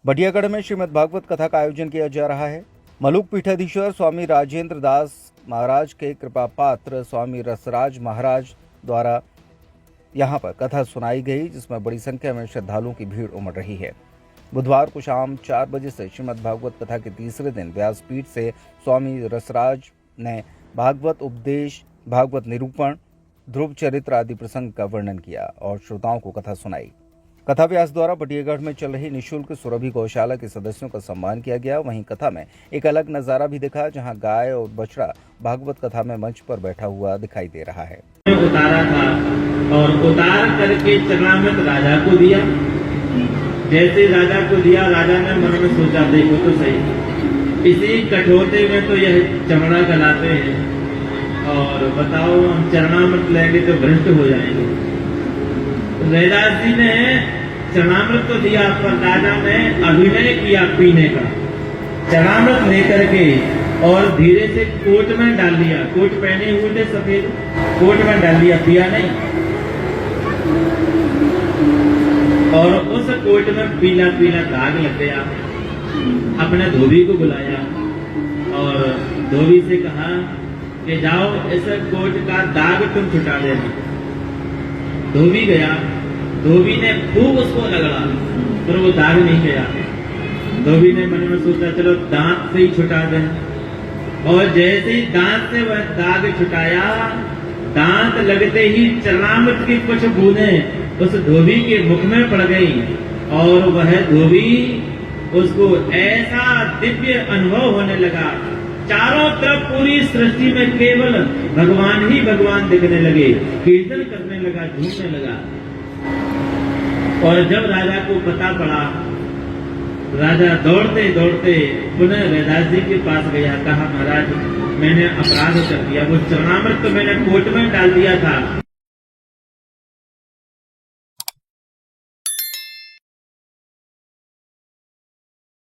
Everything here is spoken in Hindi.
बटियागढ़ में श्रीमद् भागवत कथा का आयोजन किया जा रहा है। मलुक पीठाधीश्वर स्वामी राजेंद्र दास महाराज के कृपा पात्र स्वामी रसराज महाराज द्वारा यहां पर कथा सुनाई गई, जिसमें बड़ी संख्या में श्रद्धालुओं की भीड़ उमड़ रही है। बुधवार को शाम 4 बजे से श्रीमद् भागवत कथा के तीसरे दिन व्यासपीठ से स्वामी रसराज ने भागवत उपदेश, भागवत निरूपण, ध्रुव चरित्र आदि प्रसंग का वर्णन किया और श्रोताओं को कथा सुनाई। कथा व्यास द्वारा बटियागढ़ में चल रही निःशुल्क सुरभि गौशाला के सदस्यों का सम्मान किया गया। वहीं कथा में एक अलग नजारा भी दिखा, जहां गाय और बछड़ा भागवत कथा में मंच पर बैठा हुआ दिखाई दे रहा है। उतारा था और उतार करके चरणामृत राजा को दिया। जैसे राजा को दिया, राजा ने मन में सोचा, देखो तो सही, इसी कठोते में तो यह चमड़ा गलाते हैं और बताओ हम चरणामृत लेंगे तो भ्रष्ट हो जाएंगे। रैदास जी ने चरणामृत तो दिया, पर राजा ने अभिनय किया पीने का। चरणामृत लेकर के और धीरे से कोट में डाल दिया। कोट पहने हुए थे सफेद, कोट में डाल दिया, पिया नहीं। और उस कोट में पीला पीला दाग लग गया। अपने धोबी को बुलाया और धोबी से कहा कि जाओ इस कोट का दाग तुम छुटा देना। धोबी गया, धोबी ने खूब उसको रगड़ा, पर वो दाग नहीं गया। धोबी ने मन में सोचा, चलो दांत से ही छुटा दें। और जैसे ही दांत से वह दाग छुटाया, दांत लगते ही चरणामृत की कुछ बूंदें उस धोबी के मुख में पड़ गई और वह धोबी, उसको ऐसा दिव्य अनुभव होने लगा। चारों तरफ पूरी सृष्टि में केवल भगवान ही भगवान दिखने लगे। कीर्तन करने लगा, झूमने लगा। और जब राजा को पता पड़ा, राजा दौड़ते दौड़ते पुनः रैदास जी के पास गया। कहा, महाराज मैंने अपराध कर दिया, वो चरणामृत तो मैंने कोट में डाल दिया था,